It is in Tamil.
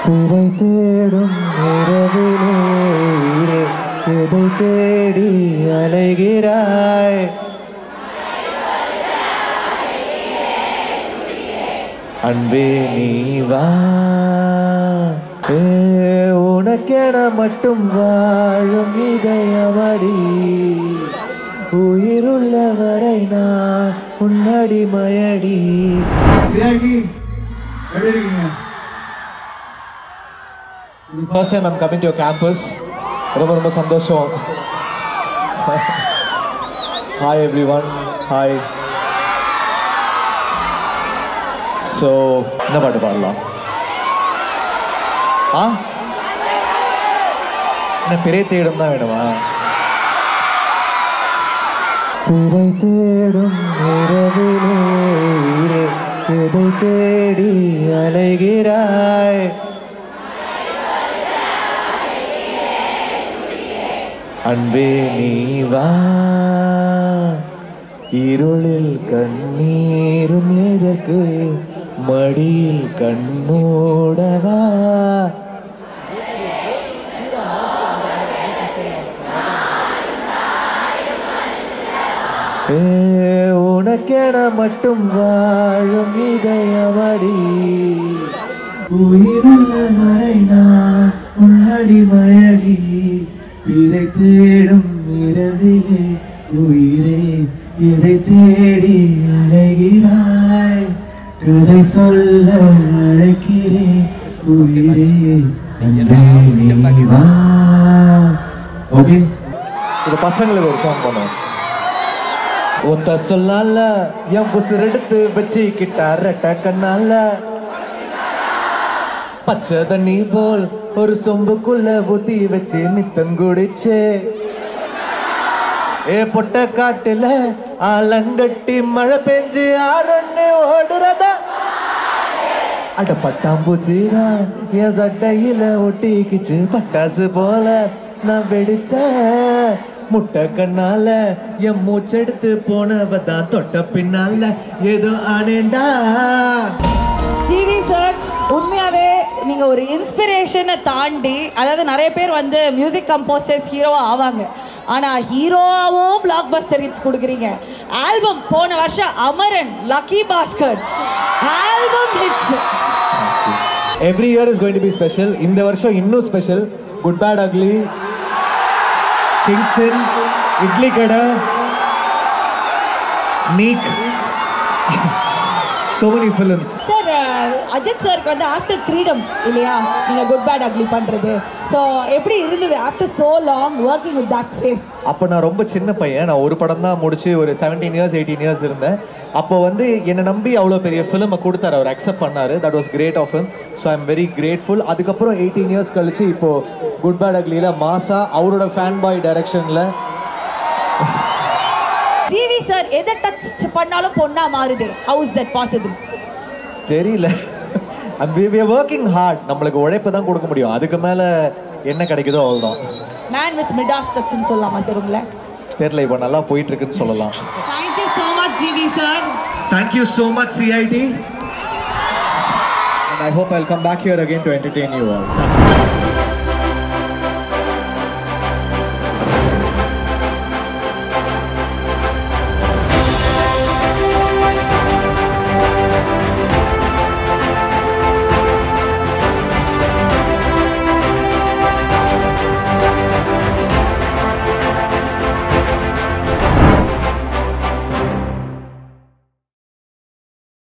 பிறை தேடும் இரவிலே உயிரே எதை தேடி அலைகிறாய் அன்பே நீ வா உனக்கென மட்டும் வாழும் இதயமடி உயிருள்ளவரை நான் உன்னடி மயடி First time I'm coming to your campus. ரொம்ப சந்தோஷம். Hi everyone. Hi. So, என்ன பாட்டு பாடலாம்? என்ன பிறை தேடும் தான் வேணுமா? பிறை தேடும் இரவிலே உயிரே எதை தேடி அலைகிறாய் அன்பே நீ வா இருளில் கண்ணீரும் எதற்கு மடியில் கண்மூடவா உனக்கென மட்டும் வாழும் இதயமடி உயிருள்ளவரை நான் உன்னடி மயடி பிறை தேடும் இரவிலே உயிரே எதை தேடி அலைகிறாய் கதை சொல்ல அழைக்கிறேன் உயிரே ஓகே இது பசங்களுக்கு ஒரு சாங் பண்ணுவோம் ஒத்த சொல்லால என் புசுர் எடுத்து வச்சுக்கிட்டார் கண்ணால பச்சை தண்ணி போல் ஒரு சொம்புக்குள்ள ஊத்தி வச்சு நித்தங்குடிச்சு பொட்ட காட்டுல ஆலங்கட்டி மழை பெஞ்சு ஆரண்ணு ஓடுறத அட பட்டாம்பூச்சிதான் என் சட்டையில ஒட்டிக்கிச்சு பட்டாசு போல நான் வெடிச்ச முட்டை கண்ணால என் மூச்செடுத்து போனவதான் தொட்ட பின்னால ஏதோ ஆனேண்டா ஜிவி சார் உண்மையாவே நீங்க ஒரு இன்ஸ்பிரேஷனை தாண்டி அதாவது நிறைய பேர் வந்து மியூசிக் கம்போசர்ஸ் ஹீரோவா ஆவாங்க ஆனா ஹீரோவாவும் பிளாக் பஸ்டர் ஹிட்ஸ் கொடுக்குறீங்க ஆல்பம் போன வருஷம் Amaran Lucky Baskhar album hits every year is going to be special இந்த வருஷம் இன்னும் special Good Bad Ugly Kingston Idli Kadai NEEK so many films sir Ajith சாருக்கு வந்து ஆஃப்டர் கிரீடம் இல்லையா நீங்க குட் பேட் அக்லி பண்றது ஸோ எப்படி இருந்தது after so long working with that phase அப்போ நான் ரொம்ப சின்ன பையன் நான் ஒரு படம் தான் முடிச்சு ஒரு 17 இயர்ஸ் 18 இயர்ஸ் இருந்தேன் அப்போ வந்து என்னை நம்பி அவ்வளோ பெரிய ஃபிலிமை கொடுத்தாரு அவர் அக்செப்ட் பண்ணாரு that was great of him so I am very grateful அதுக்கப்புறம் 18 இயர்ஸ் கழிச்சு இப்போ குட் பேட் அக்லியில் மாசா அவரோட ஃபேன் பாய் டைரக்ஷனில் ஜிவி சார் எதை டச் பண்ணாலும் பொண்ணா மாறுது ஹவ் இஸ் தட் பாசிபிள் தெரியல we are working hard நம்மளுக்கு உழைப்பு தான் கொடுக்க முடியும் அதுக்கு மேல என்ன கிடைக்குதோ அவ்வளவுதான் மேன் வித் மிடாஸ் டச்னு சொல்லலாமா சார் உங்களை தெரியல இப்போ நல்லா போயிட்டு இருக்குன்னு சொல்லலாம் Thank you so much GV sir Thank you so much CIT and I hope I'll come back here again to entertain you all. Thank you.